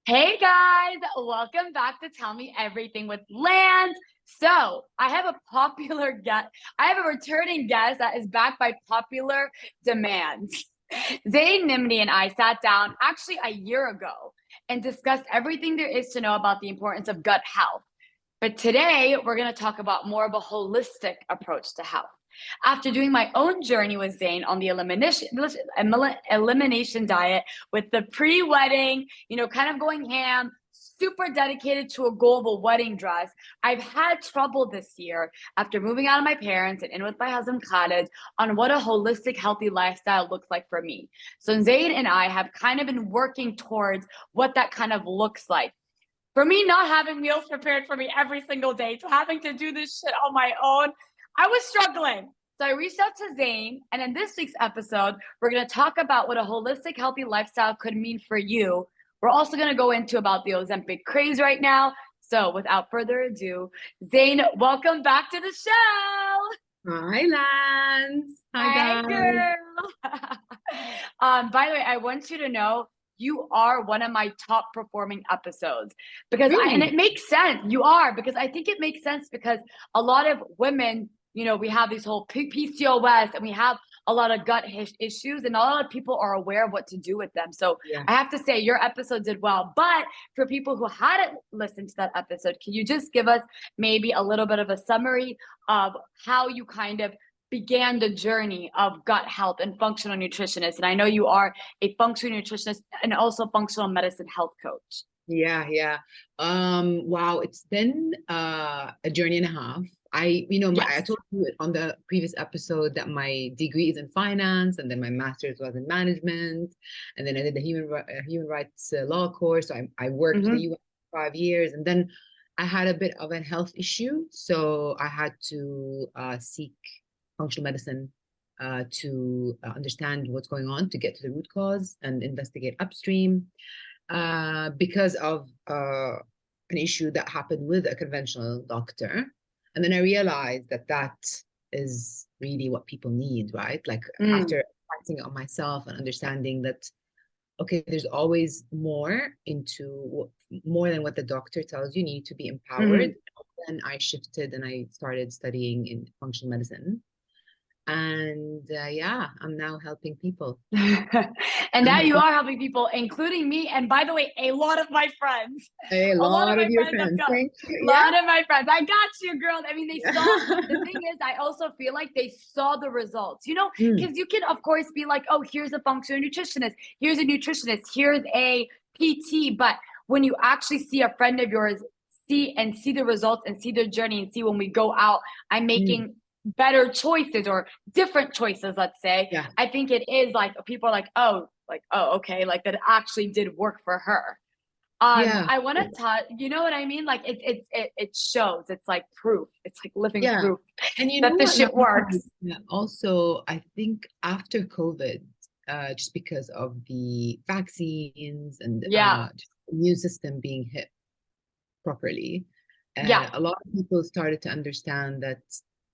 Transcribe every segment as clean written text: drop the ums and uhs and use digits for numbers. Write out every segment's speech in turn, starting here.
Hey guys, welcome back to Tell Me Everything with Lanz. So I have a popular guest. I have a returning guest that is back by popular demand. Zein Nimri and I sat down actually a year ago and discussed everything there is to know about the importance of gut health. But today we're going to talk about more of a holistic approach to health. After doing my own journey with Zayn on the elimination diet with the pre-wedding, kind of going ham, super dedicated to a goal of a wedding dress, I've had trouble this year after moving out of my parents and in with my husband Khaled on what a holistic, healthy lifestyle looks like for me. So Zayn and I have kind of been working towards what that kind of looks like. For me, not having meals prepared for me every single day, to having to do this shit on my own, I was struggling. So I reached out to Zayn, and in this week's episode, we're going to talk about what a holistic, healthy lifestyle could mean for you. We're also going to go into about the Ozempic craze right now. So without further ado, Zayn, welcome back to the show. Hi, Lanz. Hi, girl. By the way, I want you to know you are one of my top performing episodes because Really? and it makes sense. You are, because I think it makes sense because a lot of women, we have these whole PCOS and we have a lot of gut issues and a lot of people are aware of what to do with them. So Yeah. I have to say your episode did well, but for people who hadn't listened to that episode, can you just give us maybe a little bit of a summary of how you kind of began the journey of gut health and functional nutritionist? And I know you are a functional nutritionist and also functional medicine health coach. Yeah. Wow, it's been a journey and a half. I told you on the previous episode that my degree is in finance, and then my master's was in management, and then I did the human rights law course. So I worked in the US for 5 years, and then I had a bit of a health issue, so I had to seek functional medicine to understand what's going on, to get to the root cause and investigate upstream because of an issue that happened with a conventional doctor. And then I realized that is really what people need, right? Like after practicing it on myself and understanding that, okay, there's always more than what the doctor tells you. You need to be empowered. Then I shifted and I started studying in functional medicine. And I'm now helping people. And now you are helping people, including me. And by the way, a lot of my friends. A lot of your friends. Thank you. A lot of my friends. I got you, girl. I mean, they saw. The thing is, I also feel like they saw the results, because you can, of course, be like, oh, here's a functional nutritionist. Here's a nutritionist. Here's a PT. But when you actually see a friend of yours see the results and see their journey and see when we go out, I'm making better choices or different choices, let's say. I think it is like people are like, oh, okay, like that actually did work for her. I want to touch, you know what I mean? Like it shows, it's like proof, it's like living proof and that this shit works. Also, I think after COVID, just because of the vaccines and just the immune system being hit properly, a lot of people started to understand that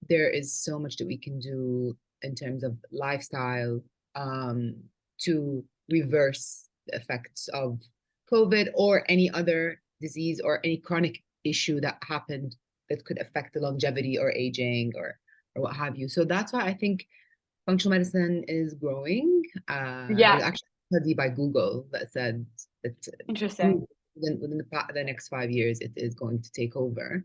there is so much that we can do in terms of lifestyle to reverse the effects of COVID or any other disease or any chronic issue that happened that could affect the longevity or aging or what have you. So that's why I think functional medicine is growing. There's actually a study by Google that said that interesting. Within the next 5 years, it is going to take over.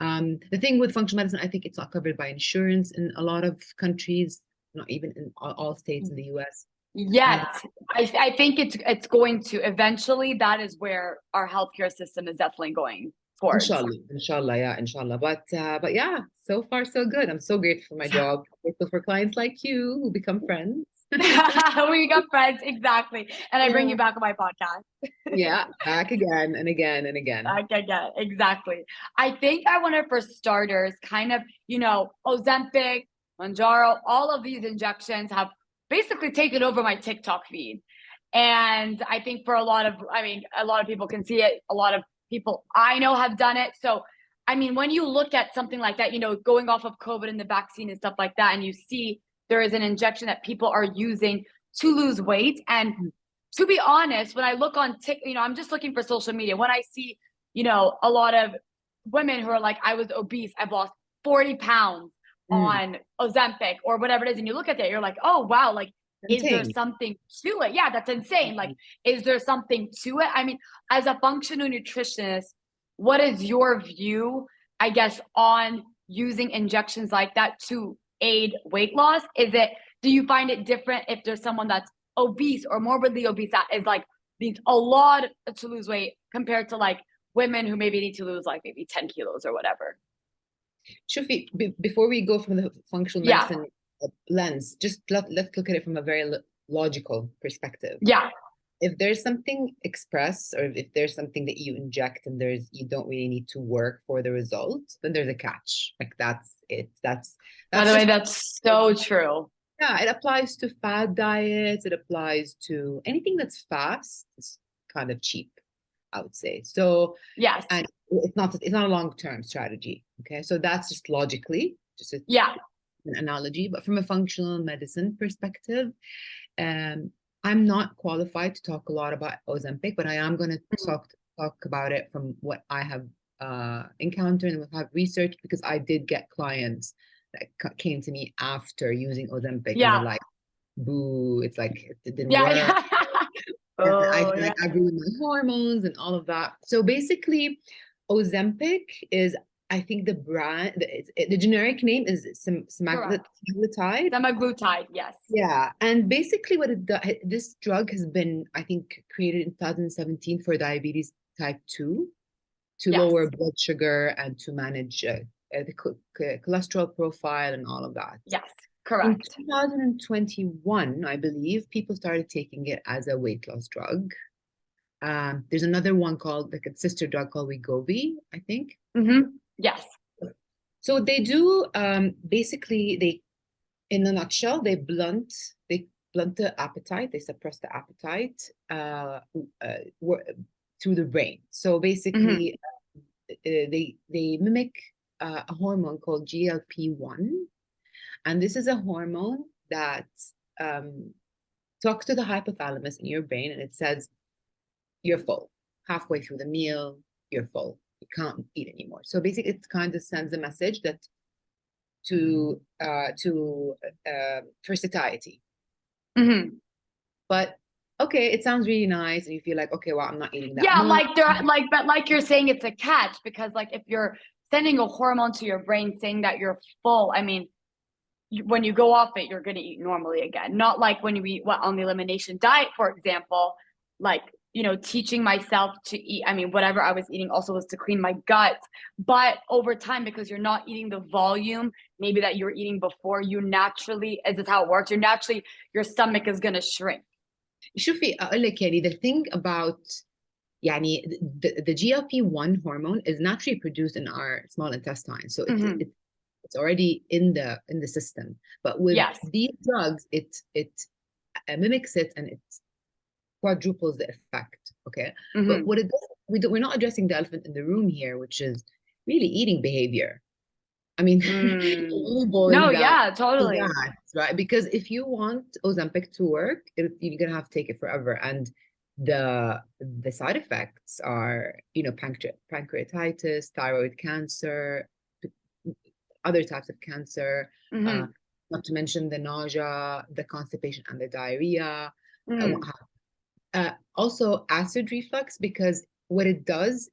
The thing with functional medicine, I think it's not covered by insurance in a lot of countries, not even in all states in the US. Yet. I think it's going to eventually, that is where our healthcare system is definitely going towards. Inshallah. But yeah, so far so good. I'm so grateful for my job. Grateful for clients like you who become friends. We got friends, exactly. And I bring you back on my podcast. Back again and again and again. Exactly. I think I want to, for starters, kind of, Ozempic, Mounjaro, all of these injections have basically taken over my TikTok feed. And I think for a lot of people can see it. A lot of people I know have done it. So, I mean, when you look at something like that, going off of COVID and the vaccine and stuff like that, and you see there is an injection that people are using to lose weight, and to be honest, when I look on I'm just looking for social media. When I see, a lot of women who are like, I was obese, I've lost 40 pounds on Ozempic or whatever it is. And you look at that, you're like, oh, wow. Like, is there something to it? Yeah, that's insane. Like, is there something to it? I mean, as a functional nutritionist, what is your view, I guess, on using injections like that to aid weight loss? Do you find it different if there's someone that's obese or morbidly obese that is like needs a lot to lose weight compared to like women who maybe need to lose like maybe 10 kilos or whatever? Shufi, before we go from the functional medicine lens, just let's look at it from a very logical perspective. Yeah. If there's something express, or if there's something that you inject and you don't really need to work for the result, then there's a catch. Like that's it. That's by the way, that's so true. Yeah, it applies to fad diets. It applies to anything that's fast. It's kind of cheap, I would say. So yes, and it's not a long-term strategy. Okay, so that's just logically just an analogy. But from a functional medicine perspective, I'm not qualified to talk a lot about Ozempic, but I am going to talk about it from what I have encountered and what I've researched, because I did get clients that came to me after using Ozempic. Yeah. And they're like, boo, it's like it didn't work. I grew my hormones and all of that. So basically, Ozempic is, I think the brand, the generic name is semaglutide. Semaglutide, yes. Yeah, and basically what it does, this drug has been, I think, created in 2017 for diabetes type 2 to lower blood sugar and to manage the cholesterol profile and all of that. Yes, correct. In 2021, I believe, people started taking it as a weight loss drug. There's another one called, like a sister drug called Wegovy, I think. Yes. So they do, basically, in a nutshell, they blunt the appetite, they suppress the appetite through the brain. So basically, they mimic a hormone called GLP-1, and this is a hormone that talks to the hypothalamus in your brain, and it says, you're full. Halfway through the meal, you're full. You can't eat anymore. So basically, it kind of sends a message that for satiety. But okay, it sounds really nice, and you feel like, okay, well, I'm not eating that. Yeah, but like you're saying, it's a catch, because like if you're sending a hormone to your brain saying that you're full, I mean, when you go off it, you're going to eat normally again. Not like when you eat on the elimination diet, for example, like, teaching myself to eat, I mean, whatever I was eating also was to clean my gut. But over time, because you're not eating the volume maybe that you were eating before, you naturally, is this how it works? Your stomach is going to shrink. شوفي أقول لك يعني the thing about يعني the GLP-1 hormone is naturally produced in our small intestine, so it's already in the system. But with these drugs, it mimics it, and it quadruples the effect. Okay, but what it does, we're not addressing the elephant in the room here, which is really eating behavior. I mean, totally. That, right? Because if you want Ozempic to work, you're gonna have to take it forever, and the side effects are, pancreatitis, thyroid cancer, other types of cancer, not to mention the nausea, the constipation, and the diarrhea. Also acid reflux, because what it does,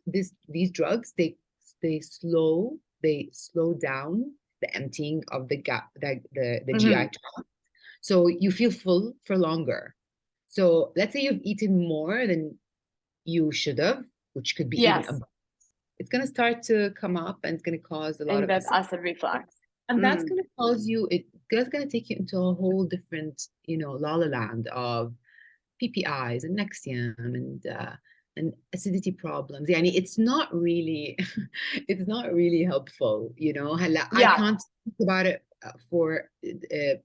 these drugs, they slow down the emptying of the GI tract, so you feel full for longer. So let's say you've eaten more than you should have, which could be even it's going to start to come up, and it's going to cause a lot of acid reflux, and that's going to cause you, it's going to take you into a whole different, la la land of PPIs and Nexium and acidity problems. Yeah, I mean, it's not really helpful, I can't speak about it for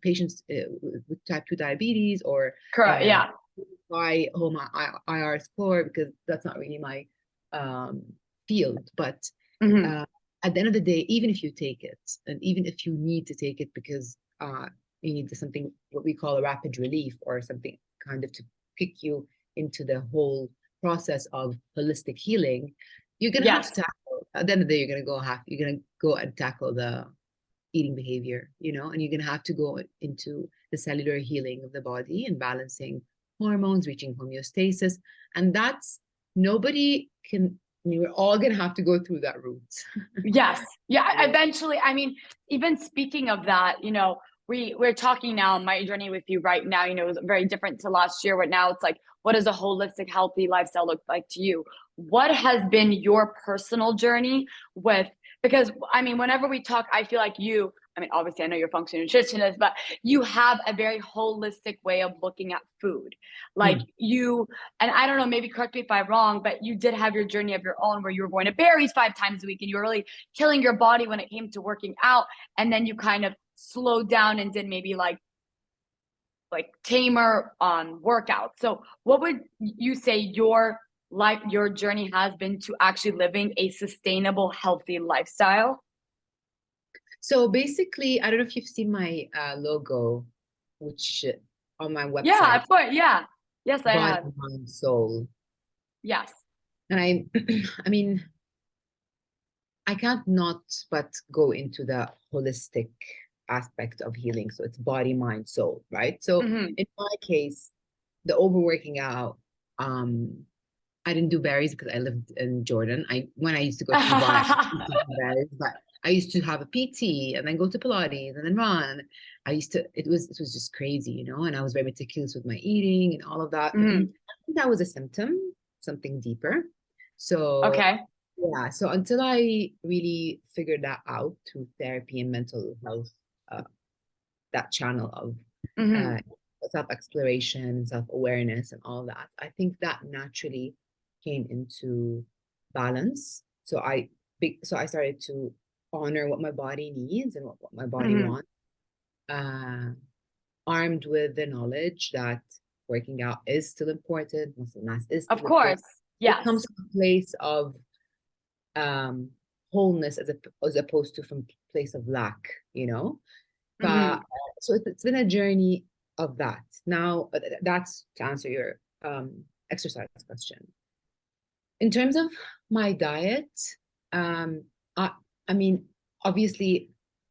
patients with type 2 diabetes or by home IR score, because that's not really my field. But at the end of the day, even if you take it, and even if you need to take it because you need something, what we call a rapid relief, or something kind of to kick you into the whole process of holistic healing, you're gonna have to tackle. At the end of the day, you're gonna go and tackle the eating behavior, and you're gonna have to go into the cellular healing of the body and balancing hormones, reaching homeostasis, and that's nobody can. I mean, we're all gonna have to go through that route. Yes. Yeah. Eventually, I mean, even speaking of that, we're talking now, my journey with you right now, is very different to last year, but now it's like, what does a holistic, healthy lifestyle look like to you? What has been your personal journey because I mean, whenever we talk, I feel like obviously I know you're a functional nutritionist, but you have a very holistic way of looking at food. Like and I don't know, maybe correct me if I'm wrong, but you did have your journey of your own where you were going to Barry's 5 times a week and you were really killing your body when it came to working out. And then you kind of slowed down and did maybe like tamer on workouts. So what would you say your journey has been to actually living a sustainable, healthy lifestyle? So basically, I don't know if you've seen my logo, which on my website. Yeah, of course. Yeah. Yes, I have. Body, mind, soul. Yes. And I mean, I can't not but go into the holistic aspect of healing. So it's body, mind, soul, right? So in my case, the overworking out, I didn't do berries because I lived in Jordan. When I used to go to Dubai, berries, but I used to have a PT and then go to Pilates and then run. It was just crazy, and I was very meticulous with my eating and all of that. I think that was a symptom, something deeper. So okay. Yeah, so until I really figured that out through therapy and mental health, that channel of self-exploration, self-awareness, and all that, I think that naturally came into balance. So I started to honor what my body needs and what my body wants, armed with the knowledge that working out is still important, muscle mass is still important. Of course, yes. It comes from a place of wholeness as opposed to from a place of lack, But so it's been a journey of that. Now, that's to answer your exercise question. In terms of my diet, I mean, obviously,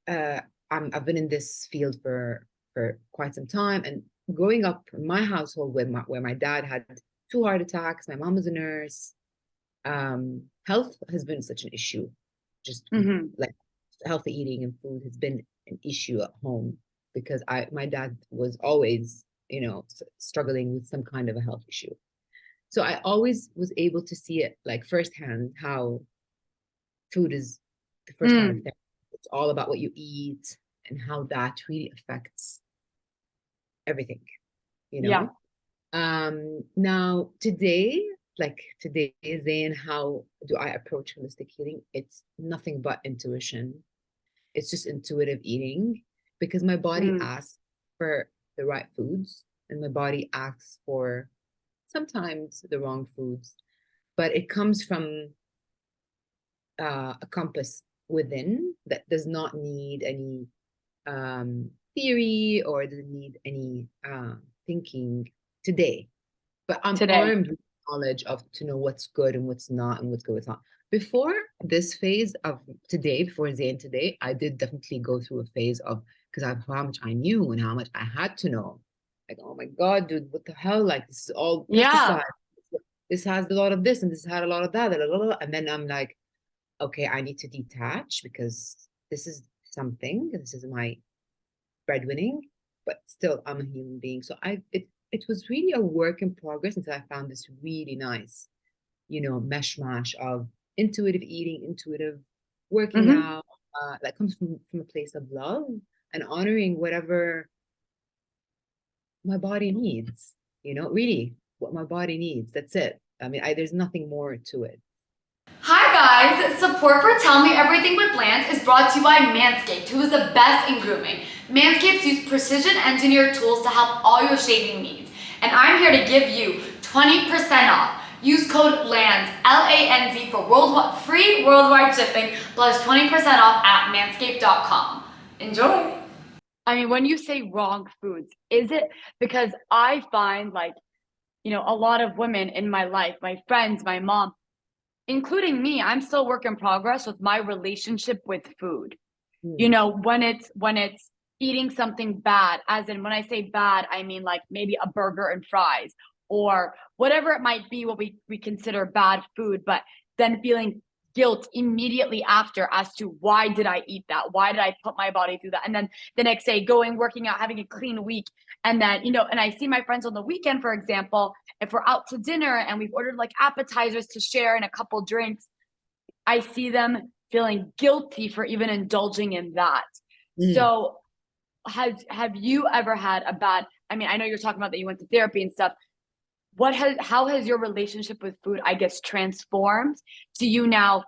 I've been in this field for quite some time, and growing up in my household where my dad had 2 heart attacks, my mom was a nurse. Health has been such an issue. Just like healthy eating and food has been an issue at home because my dad was always, struggling with some kind of a health issue. So I always was able to see it like firsthand how food is the first kind of thing. It's all about what you eat and how that really affects everything, Yeah. Now today, Zain, how do I approach holistic healing? It's nothing but intuition. It's just intuitive eating because my body asks for the right foods and my body asks for sometimes the wrong foods, but it comes from a compass within that does not need any theory or doesn't need any thinking today. But I'm armed with knowledge to know what's good and what's not and what's good, what's not. Before this phase of today, before Zain today, I did definitely go through a phase of, because of how much I knew and how much I had to know. Like, oh my God, dude, what the hell? Like, this is all pesticide. This has a lot of this and this had a lot of that. Blah, blah, blah. And then I'm like, okay, I need to detach because this is something. This is my breadwinning, but still I'm a human being. So it was really a work in progress until I found this really nice, mishmash of intuitive eating, intuitive working out, that comes from a place of love and honoring whatever my body needs, really what my body needs. That's it. I mean, there's nothing more to it. Hi guys, support for Tell Me Everything with Lanz is brought to you by Manscaped, who is the best in grooming. Manscaped uses precision engineered tools to help all your shaving needs. And I'm here to give you 20% off. Use code LANZ, L-A-N-Z, for free worldwide shipping, plus 20% off at manscaped.com. Enjoy. I mean, when you say wrong foods, is it because I find a lot of women in my life, my friends, my mom, including me, I'm still work in progress with my relationship with food. When it's eating something bad, as in when I say bad, I mean like maybe a burger and fries or whatever it might be, what we consider bad food, but then feeling guilt immediately after as to why did I eat that? Why did I put my body through that? And then the next day working out, having a clean week. And then, and I see my friends on the weekend, for example, if we're out to dinner and we've ordered like appetizers to share and a couple drinks, I see them feeling guilty for even indulging in that. So have you ever had I know you're talking about that you went to therapy and stuff. How has your relationship with food, I guess, transformed to you now,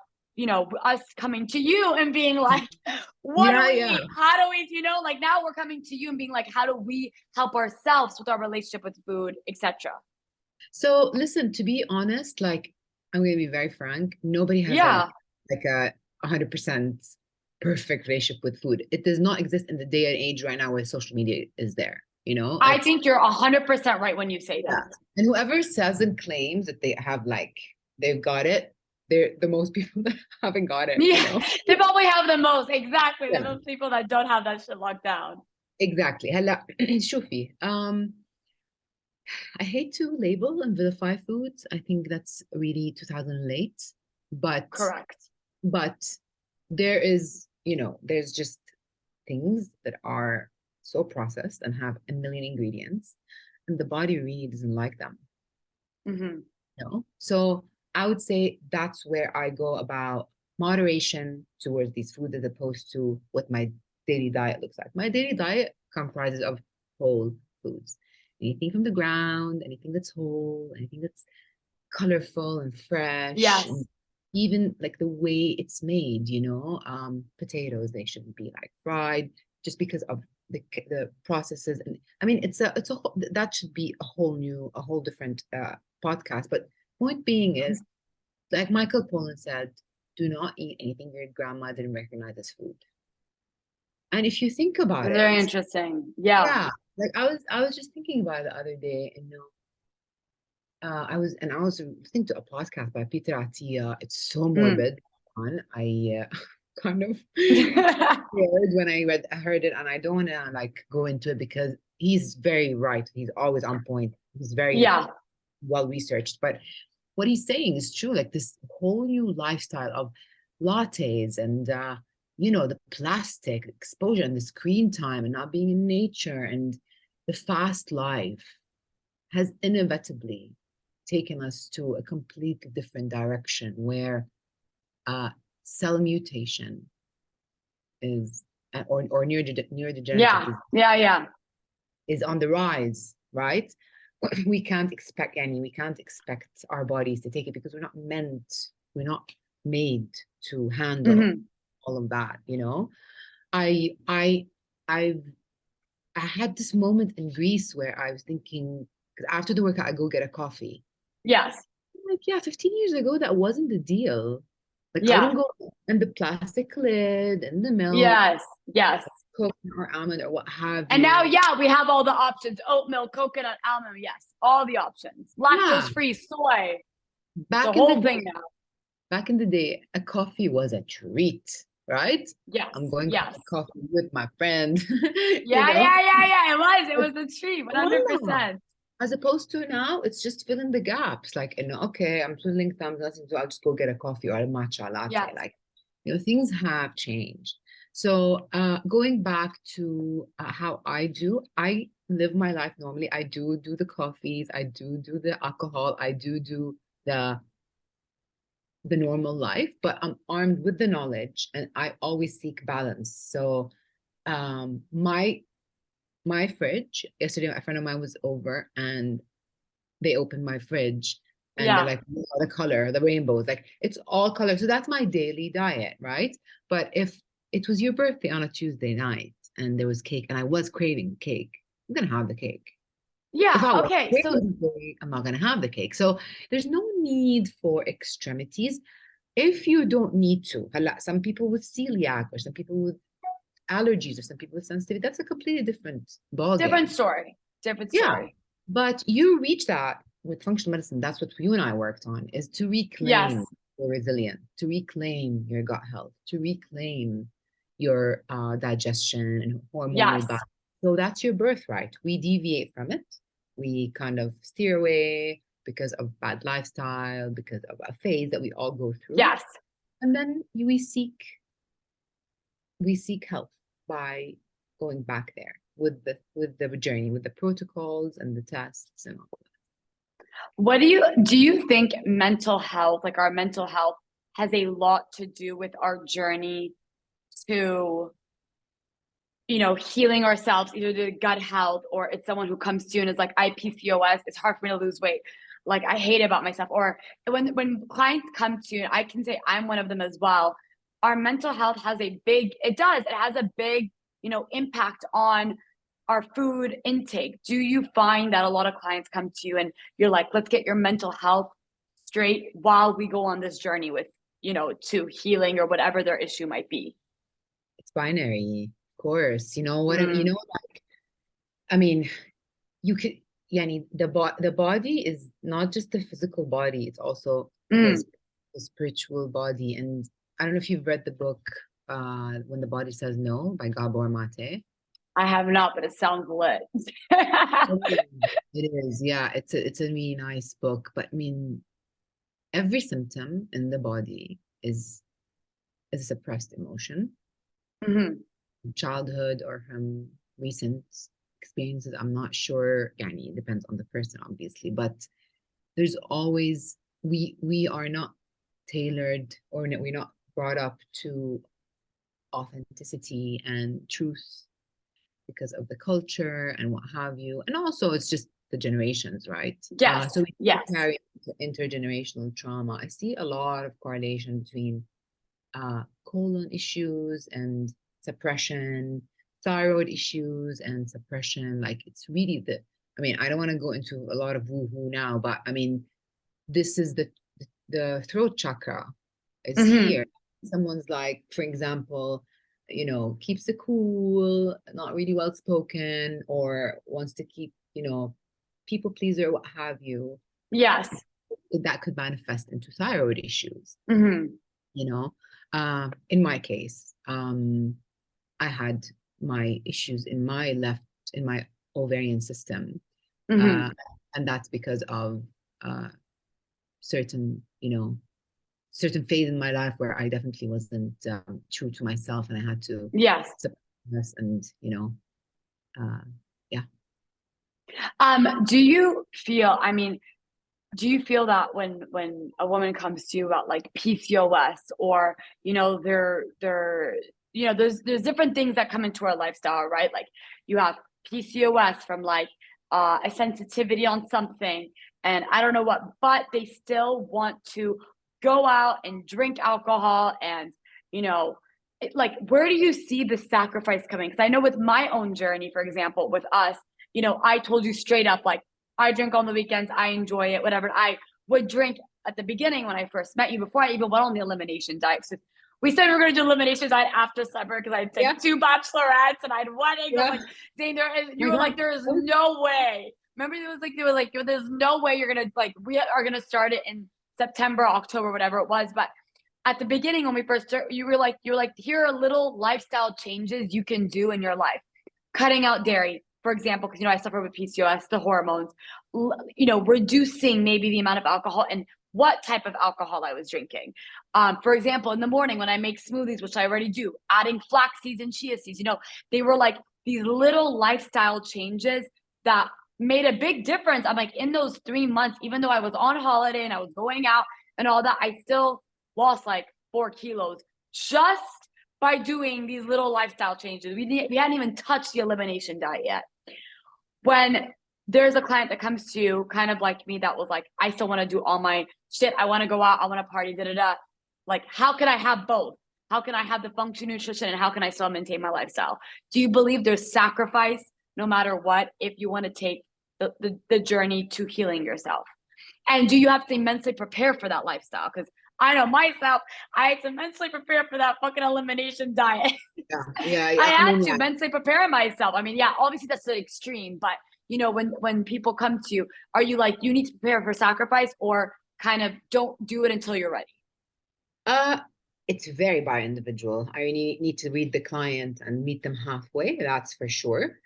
us coming to you and being like, what do we eat? How do we, like now we're coming to you and being like, how do we help ourselves with our relationship with food, etc. So listen, to be honest, like I'm going to be very frank. Nobody has like a 100% perfect relationship with food. It does not exist in the day and age right now where social media is there. I think you're 100% right when you say that. And whoever says and claims that they've got it, they're the most people that haven't got it. Yeah, they probably have the most. Exactly. Yeah. Those people that don't have that shit locked down. Exactly. Shufi, I hate to label and vilify foods. I think that's really 2000 late. But correct. But there is, there's just things that are so processed and have a million ingredients, and the body really doesn't like them. So I would say that's where I go about moderation towards these foods as opposed to what my daily diet looks like. My daily diet comprises of whole foods, anything from the ground, anything that's whole, anything that's colorful and fresh. Yes. And even like the way it's made, potatoes, they shouldn't be like fried just because of the processes. And I mean, that should be a whole different podcast. But point being is, like Michael Pollan said, do not eat anything your grandma didn't recognize as food. And if you think about it, very interesting. Yeah. Like I was just thinking about it the other day, and I was listening to a podcast by Peter Attia. It's so morbid. I kind of scared when I heard it, and I don't want to like go into it because he's very right. He's always on point. He's very well researched. But what he's saying is true. Like this whole new lifestyle of lattes and the plastic exposure and the screen time and not being in nature and the fast life has inevitably taken us to a completely different direction where cell mutation is or neurodegenerative is on the rise, right? We can't expect our bodies to take it because we're not made to handle all of that, I had this moment in Greece where I was thinking, because after the workout I go get a coffee. Yes. Like 15 years ago that wasn't the deal. Like I don't go and the plastic lid and the milk. Yes. Coconut or almond or what have you. And now, we have all the options: oat milk, coconut, almond. Yes, all the options. Lactose-free, soy. The whole thing now. Back in the day, a coffee was a treat, right? Yes. I'm going to have coffee with my friend. It was a treat, 100%. As opposed to now, it's just filling the gaps. Like, okay, I'm twiddling thumbs, so I'll just go get a coffee or a matcha latte. Yes. Like, things have changed. So going back to how I live my life normally. I do the coffees. I do the alcohol. I do the normal life, but I'm armed with the knowledge and I always seek balance. So my fridge, yesterday a friend of mine was over and they opened my fridge and they're like, the color, the rainbows, like it's all color. So that's my daily diet, right? But if it was your birthday on a Tuesday night and there was cake and I was craving cake, I'm gonna have the cake. Okay. So I'm not gonna have the cake. So there's no need for extremities if you don't need to. Some people with celiac or some people with allergies or some people with sensitivity, that's a completely different ballgame. Different story. But you reach that with functional medicine, that's what you and I worked on, is to Yes. reclaim your resilience, to reclaim your gut health, to reclaim your digestion and hormonal Yes. balance. So that's your birthright. We deviate from it. We kind of steer away because of bad lifestyle, because of a phase that we all go through. Yes. And then we seek help by going back there with the journey, with the protocols and the tests and all that. What do you think mental health, like our mental health, has a lot to do with our journey to, healing ourselves, either the gut health, or it's someone who comes to you and is like, I PCOS, it's hard for me to lose weight. Like, I hate it about myself. Or when clients come to you, I can say I'm one of them as well. Our mental health has it has a big, impact on our food intake. Do you find that a lot of clients come to you and you're like, let's get your mental health straight while we go on this journey with, to healing or whatever their issue might be? It's binary, of course. You know what? Mm. Like, I mean, you could, yani, the body is not just the physical body; it's also the spiritual body. And I don't know if you've read the book "When the Body Says No" by Gabor Mate. I have not, but it sounds lit. It is, yeah. It's a really nice book. But I mean, every symptom in the body is a suppressed emotion. Mm-hmm. From childhood or from recent experiences. I'm not sure. Yani, it depends on the person, obviously. But there's always we are not tailored, or we're not brought up to authenticity and truth because of the culture and what have you. And also it's just the generations, right? Yes. So we Yes. carry intergenerational trauma. I see a lot of correlation between colon issues and suppression, thyroid issues and suppression. Like, it's really I mean, I don't want to go into a lot of woo-hoo now, but I mean, this is the throat chakra is here. Someone's like, for example, keeps it cool, not really well spoken, or wants to keep, people pleaser, what have you. Yes. That could manifest into thyroid issues. Mm-hmm. In my case, I had my issues in my ovarian system. And that's because of certain phase in my life where I definitely wasn't true to myself, and I had to suppress and yeah. Do you feel that when a woman comes to you about like PCOS, or there's different things that come into our lifestyle, right? Like, you have PCOS from like a sensitivity on something, and I don't know what, but they still want to go out and drink alcohol, and like, where do you see the sacrifice coming? Because I know with my own journey, for example, with us, I told you straight up, like, I drink on the weekends, I enjoy it, whatever. I would drink at the beginning when I first met you, before I even went on the elimination diet. So we said we were going to do elimination diet after supper, because I'd take 2 bachelorettes and I'd wedding. Yeah. Like, Zein, you were like, there is no way. Remember, they were like, there's no way you're going to, like, we are going to start it in September, October, whatever it was. But at the beginning, when we first started, you were like, here are little lifestyle changes you can do in your life. Cutting out dairy, for example, because, I suffer with PCOS, the hormones, reducing maybe the amount of alcohol and what type of alcohol I was drinking. For example, in the morning when I make smoothies, which I already do, adding flax seeds and chia seeds, they were like these little lifestyle changes that made a big difference. I'm like, in those 3 months, even though I was on holiday and I was going out and all that, I still lost like 4 kilos just by doing these little lifestyle changes. We hadn't even touched the elimination diet yet. When there's a client that comes to you, kind of like me, that was like, I still want to do all my shit. I want to go out. I want to party, Like, how can I have both? How can I have the functional nutrition, and how can I still maintain my lifestyle? Do you believe there's sacrifice no matter what, if you want to take the journey to healing yourself? And do you have to mentally prepare for that lifestyle? Because I know myself, I had to mentally prepare for that fucking elimination diet. Yeah. I had to mentally prepare myself. I mean, yeah, obviously that's the extreme, but when people come to you, are you like, you need to prepare for sacrifice, or kind of don't do it until you're ready? It's very by individual. I really need to read the client and meet them halfway. That's for sure.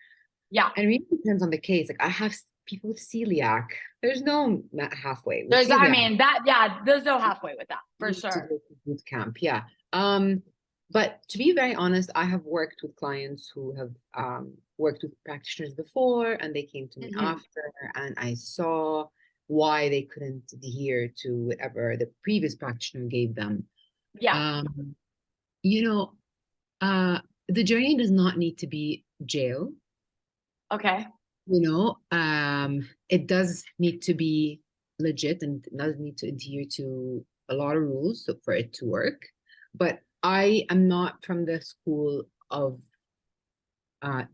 Yeah. And it really depends on the case. Like I have people with celiac. There's no halfway with There's, celiac. I mean, there's no halfway with that, for You need to sure. go to boot camp, yeah. But to be very honest, I have worked with clients who have worked with practitioners before, and they came to me after, and I saw why they couldn't adhere to whatever the previous practitioner gave them. Yeah. The journey does not need to be jail. Okay. It does need to be legit, and it does need to adhere to a lot of rules for it to work. But I am not from the school of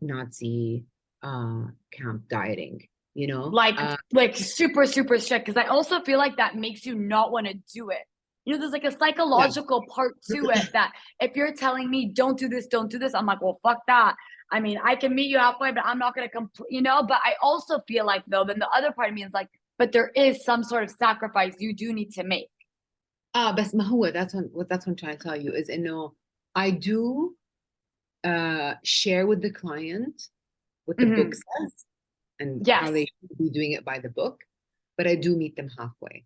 Nazi camp dieting, like super, super strict. Because I also feel like that makes you not want to do it. There's like a psychological part to it that if you're telling me don't do this, I'm like, well, fuck that. I mean, I can meet you halfway, but I'm not going to But I also feel like, though, then the other part of me is like, but there is some sort of sacrifice you do need to make. But Mahua, that's what I'm trying to tell you is, I do share with the client what the book says and how they should be doing it by the book, but I do meet them halfway,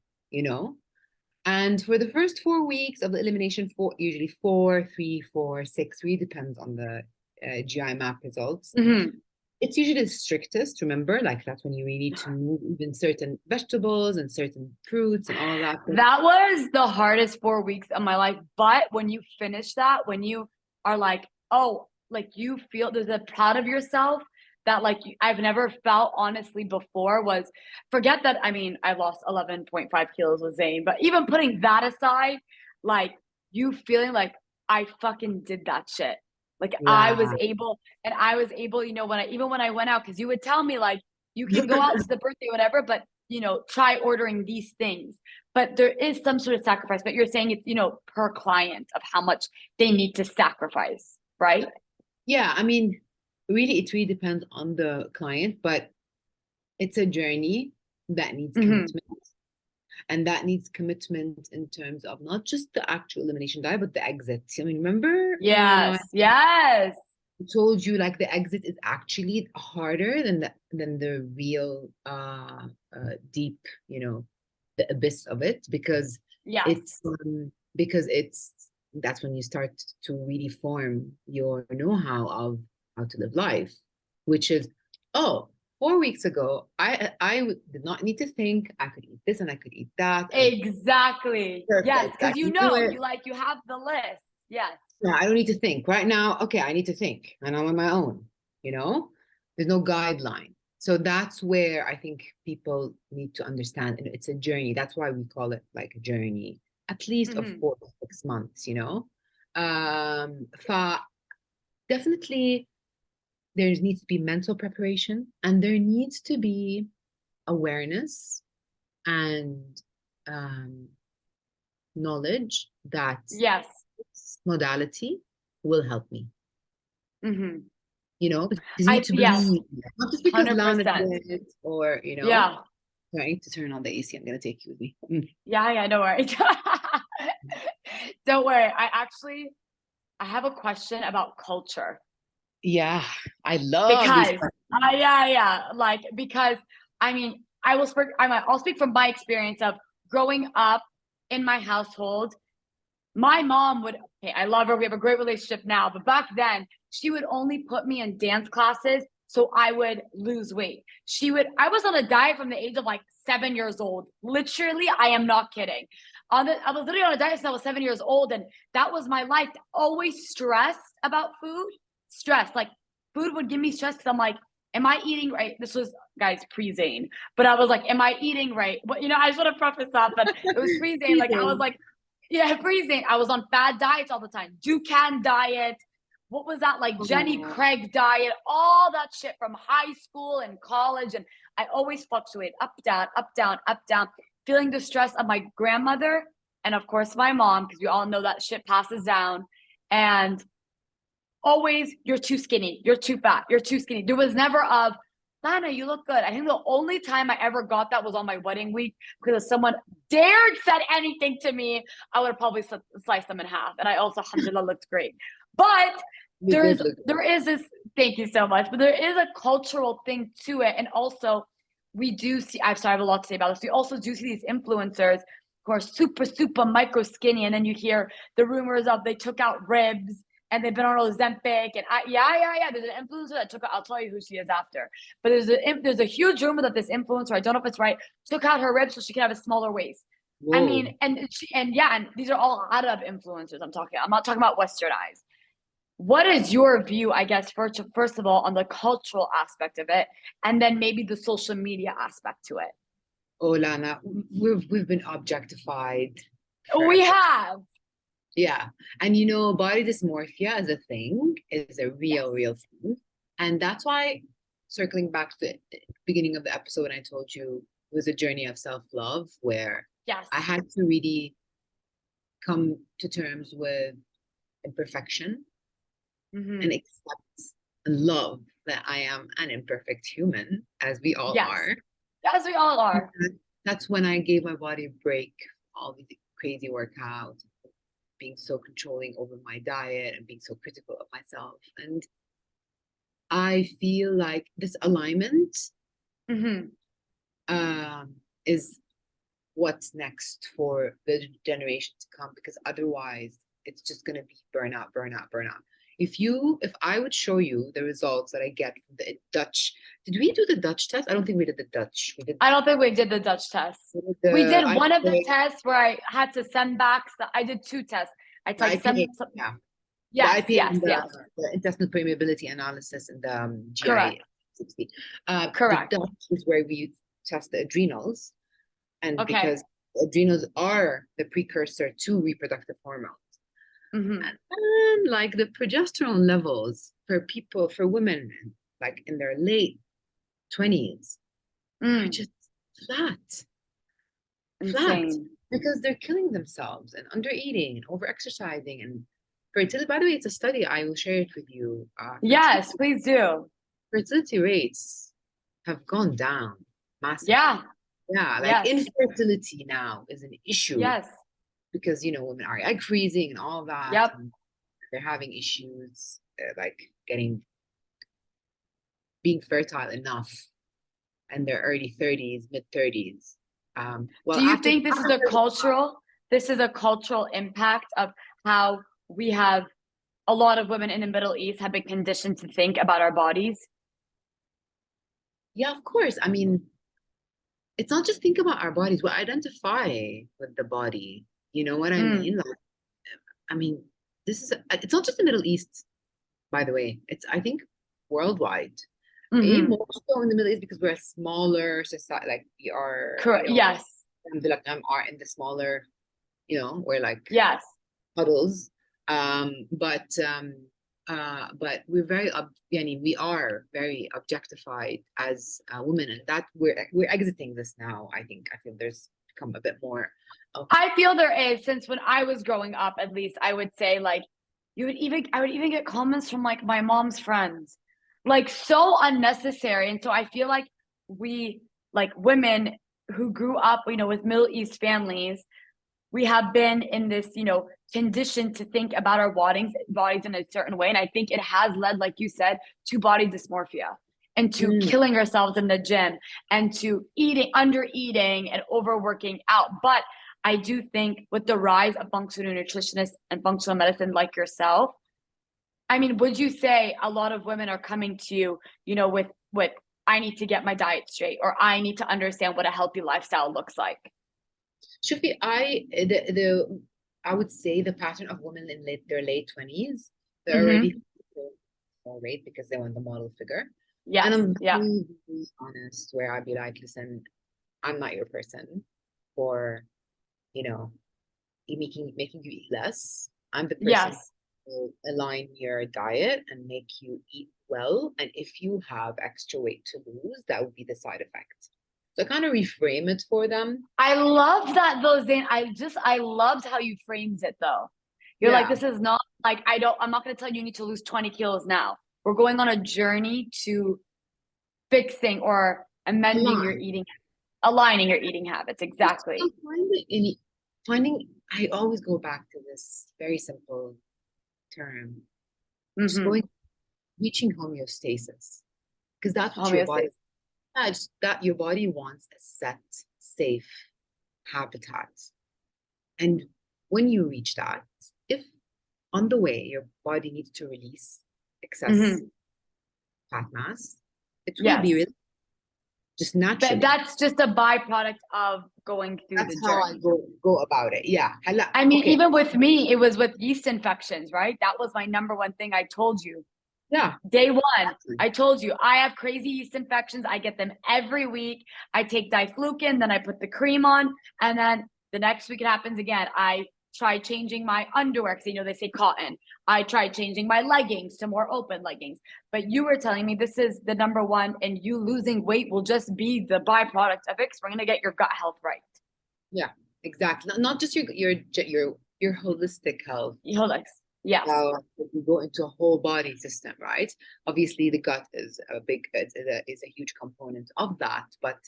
And for the first 4 weeks of the elimination, usually 4, 3, 4, 6, really depends on the GI map results. It's usually the strictest, remember, like that's when you really need to move even certain vegetables and certain fruits and all that. That was the hardest 4 weeks of my life. But when you finish that, when you are like, oh, like you feel there's a proud of yourself that like I've never felt honestly before, was forget that. I mean, I lost 11.5 kilos with Zein, but even putting that aside, like you feeling like I fucking did that shit. Like I was able, when I went out, because you would tell me like, you can go out to the birthday, whatever, but try ordering these things. But there is some sort of sacrifice, but you're saying it's, per client of how much they need to sacrifice, right? Yeah. I mean, really, it really depends on the client, but it's a journey that needs commitment. And that needs commitment in terms of not just the actual elimination diet, but the exit. I mean, remember? Yes. I told you like the exit is actually harder than the real deep, the abyss of it, because that's when you start to really form your know-how of how to live life, which is 4 weeks ago, I did not need to think. I could eat this and I could eat that. Exactly. Perfect. Yes, because you have the list. Yes. No, I don't need to think right now. Okay, I need to think, and I'm on my own. There's no guideline. So that's where I think people need to understand, and it's a journey. That's why we call it like a journey, at least of 4 to 6 months. Definitely. There needs to be mental preparation, and there needs to be awareness and knowledge that this modality will help me. Because you need to believe, not just because Lana did it, or I need to turn on the AC. I'm gonna take you with me. Yeah, don't worry. Don't worry. I have a question about culture. Yeah, I love because I mean, I'll speak from my experience of growing up in my household. My mom would, I love her, we have a great relationship now, but back then she would only put me in dance classes so I would lose weight. I was on a diet from the age of like 7 years old. Literally, I am not kidding. I was literally on a diet since I was 7 years old, and that was my life. Always stressed about food. Like food would give me stress because I'm like, am I eating right? This was, guys, pre-Zein, but I was like, am I eating right? But I just want to preface that, but it was pre-Zein. Like I was like, pre-Zein. I was on fad diets all the time. Dukan diet. What was that? Like Jenny Craig diet, all that shit from high school and college. And I always fluctuate up, down, up, down, up, down, feeling the stress of my grandmother. And of course my mom, because we all know that shit passes down. And always, you're too skinny, you're too fat, you're too skinny. There was never Lana, you look good. I think the only time I ever got that was on my wedding week, because if someone dared said anything to me, I would have probably sliced them in half. And I also, alhamdulillah, looked great. But You there did is look there is this, thank you so much, but there is a cultural thing to it. And also we do see, I have a lot to say about this. We also do see these influencers who are super, super micro skinny. And then you hear the rumors of they took out ribs and they've been on Ozempic. And yeah. There's an influencer that took out, I'll tell you who she is after. But there's a huge rumor that this influencer, I don't know if it's right, took out her ribs so she could have a smaller waist. Whoa. I mean, and these are all Arab influencers I'm not talking about westernized. What is your view, I guess, first of all, on the cultural aspect of it, and then maybe the social media aspect to it? Oh, Lana, we've been objectified. We have. Yeah. And body dysmorphia is a thing, is a real thing. And that's why, circling back to the beginning of the episode, when I told you it was a journey of self-love, where I had to really come to terms with imperfection and accept and love that I am an imperfect human, as we all are. As we all are. That's when I gave my body a break, all these crazy workouts, being so controlling over my diet and being so critical of myself. And I feel like this alignment is what's next for the generation to come, because otherwise it's just going to be burnout. If I would show you the results that I get from the Dutch, did we do the Dutch test? I don't think we did the Dutch. I don't think we did the Dutch test. We did one of the tests where I had to send back. I did two tests. I tried the intestinal permeability analysis and the GI 60. Correct. The Dutch is where we test the adrenals, and because adrenals are the precursor to reproductive hormones. And like the progesterone levels for women like in their late 20s are just flat, because they're killing themselves and under eating and over exercising and fertility. By the way, it's a study. I will share it with you. Yes, please do. Fertility rates have gone down massively. Infertility now is an issue. Yes. Because women are egg freezing and all that. Yep. And they're having issues like being fertile enough in their early 30s, mid 30s. Do you think this is a cultural impact of how we have a lot of women in the Middle East have been conditioned to think about our bodies? Yeah, of course. I mean, it's not just think about our bodies. We identify with the body. You know what I mean? It's not just the Middle East, by the way. It's, I think, worldwide. Maybe more so in the Middle East because we're a smaller society. Like we are. Correct. Yes. Are in the smaller, we're like huddles. But we're we are very objectified as women, and that we're exiting this now. I feel there's become a bit more. I feel there is, since when I was growing up, at least I would say like I would even get comments from like my mom's friends, like so unnecessary. And so I feel like we, like women who grew up, with Middle East families, we have been in this, conditioned to think about our bodies in a certain way. And I think it has led, like you said, to body dysmorphia and to killing ourselves in the gym and to under eating and overworking out. But I do think with the rise of functional nutritionists and functional medicine like yourself, I mean, would you say a lot of women are coming to you, with I need to get my diet straight, or I need to understand what a healthy lifestyle looks like? Shufi, I would say the pattern of women in their late 20s, they're already more weight because they want the model figure. Yeah. And I'm really honest, where I'd be like, listen, I'm not your person for, making you eat less. I'm the person who will align your diet and make you eat well. And if you have extra weight to lose, that would be the side effect. So I kind of reframe it for them. I love that though, Zein. I loved how you framed it though. You're like, this is not like, I'm not going to tell you need to lose 20 kilos now. We're going on a journey to fixing or amending your eating, aligning your eating habits. Exactly. Finding, I always go back to this very simple term, just reaching homeostasis, because that's what your body, that your body wants a set, safe habitat. And when you reach that, if on the way your body needs to release excess fat mass, it will be really just naturally. But that's just a byproduct of going through the journey. That's how I go about it. Yeah. I mean, even with me, it was with yeast infections, right? That was my number one thing I told you. Yeah. Day one, I told you, I have crazy yeast infections. I get them every week. I take diflucan, then I put the cream on, and then the next week it happens again. I try changing my underwear because, you know, they say cotton. I tried changing my leggings to more open leggings. But you were telling me this is the number one, and you losing weight will just be the byproduct of it because we're going to get your gut health right. Yeah, exactly. Not just your holistic health. Yes. You go into a whole body system, right? Obviously, the gut is a huge component of that, but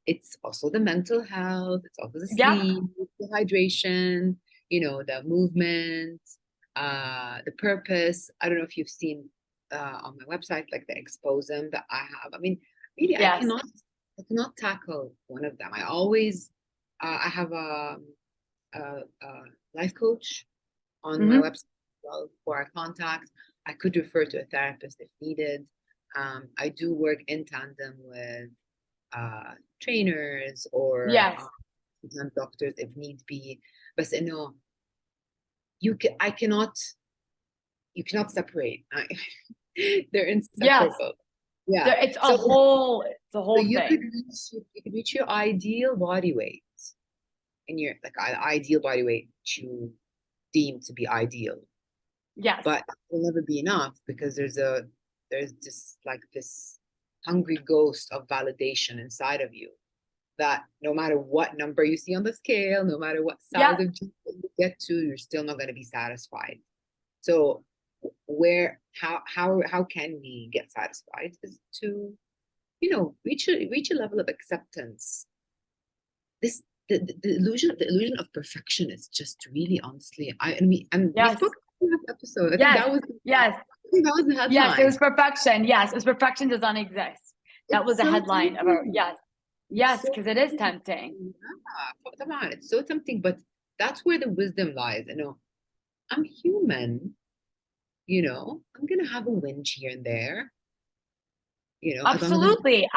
it's also the mental health. It's also the sleep, the hydration, you know, the movement, the purpose. I don't know if you've seen on my website, like the Exposum that I have. I mean, really, I cannot tackle one of them. I always, I have a life coach on my website. Well, for our contact, I could refer to a therapist if needed. I do work in tandem with trainers or sometimes doctors if need be. But you know, you cannot separate. They're inseparable. Yeah, it's a whole you thing. You could reach your ideal body weight, and your ideal body weight you deem to be ideal. Yes. But it will never be enough because there's just like this hungry ghost of validation inside of you that no matter what number you see on the scale, no matter what size of jeans you get to, you're still not going to be satisfied. So how can we get satisfied is to, you know, reach a level of acceptance. The illusion of perfection is just really, honestly, we spoke last episode. I think that was the headline. Yes, it was perfection. Yes, it was perfection does not exist. That was the headline of our Yes, because it is tempting. Yeah, come on, it's so tempting, but that's where the wisdom lies. You know, I'm human. You know, I'm gonna have a whinge here and there. You know, absolutely.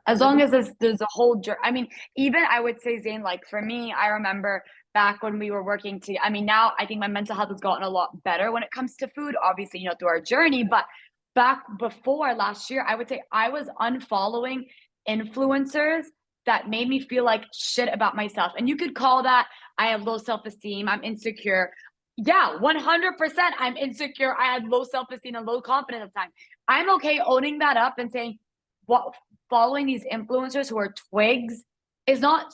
As long as there's a whole journey. I mean, even I would say, Zein, like for me, I remember back when we were working I mean, now I think my mental health has gotten a lot better when it comes to food, obviously, you know, through our journey. But back before last year, I would say I was unfollowing influencers that made me feel like shit about myself. And you could call that I have low self-esteem, I'm insecure. Yeah, 100% I'm insecure. I had low self-esteem and low confidence at the time. I'm okay owning that up and saying, what following these influencers who are twigs does not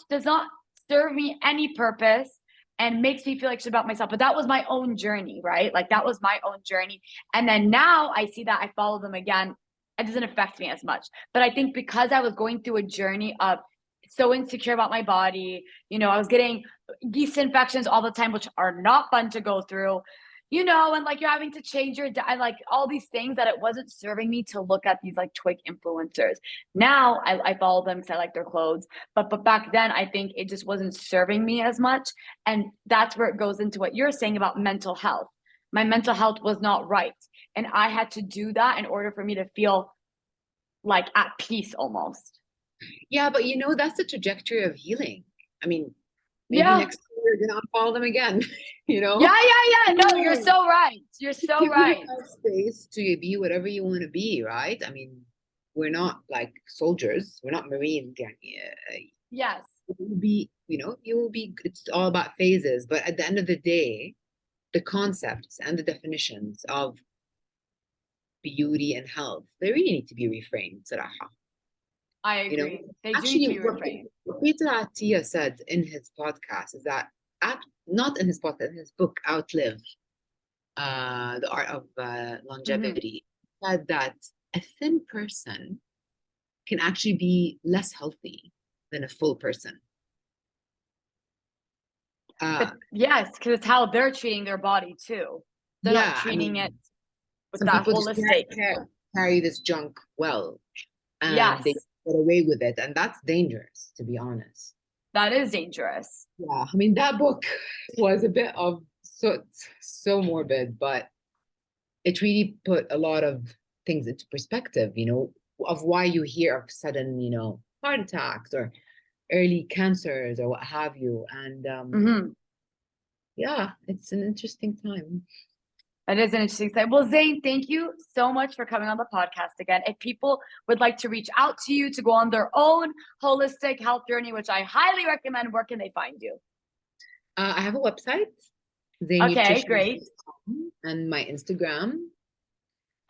serve me any purpose and makes me feel like shit about myself. But that was my own journey, right? Like that was my own journey. And then now I see that I follow them again. It doesn't affect me as much. But I think because I was going through a journey of so insecure about my body, you know, I was getting yeast infections all the time, which are not fun to go through, you know, and like you're having to change your diet, like all these things that it wasn't serving me to look at these like twig influencers. Now I follow them because I like their clothes, but back then I think it just wasn't serving me as much. And that's where it goes into what you're saying about mental health. My mental health was not right. And I had to do that in order for me to feel like at peace almost. Yeah, but you know, that's the trajectory of healing. I mean, maybe next year you're gonna unfollow them again, you know? Yeah. No, you're so right. You're so right. Space to be whatever you want to be, right? I mean, we're not like soldiers. We're not Marine gang. Yes. You will be, it's all about phases. But at the end of the day, the concepts and the definitions of beauty and health, they really need to be reframed, صراحة. I agree. You know, they actually, do need to be reframed. What Peter Attia said in his podcast is that, not in his podcast, in his book, Outlive, The Art of Longevity, said that a thin person can actually be less healthy than a full person. But yes, because it's how they're treating their body too. They're not treating it with some that people just holistic. carry this junk well, and Yes, they get away with it, and that's dangerous, to be honest. that is dangerous. Yeah, I mean, that book was a bit of so morbid, but it really put a lot of things into perspective, you know, of why you hear of sudden, you know, heart attacks or early cancers or what have you. And yeah, it's an interesting time. It is an interesting site. Well, Zein, thank you so much for coming on the podcast again. If people would like to reach out to you to go on their own holistic health journey, which I highly recommend, where can they find you? I have a website, Okay, great. and my Instagram,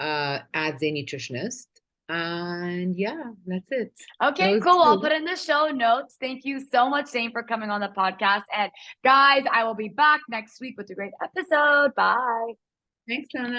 at Zein Nutritionist. And yeah, that's it. Okay, cool. I'll put it in the show notes. Thank you so much, Zein, for coming on the podcast. And guys, I will be back next week with a great episode. Bye. Thanks, Lana.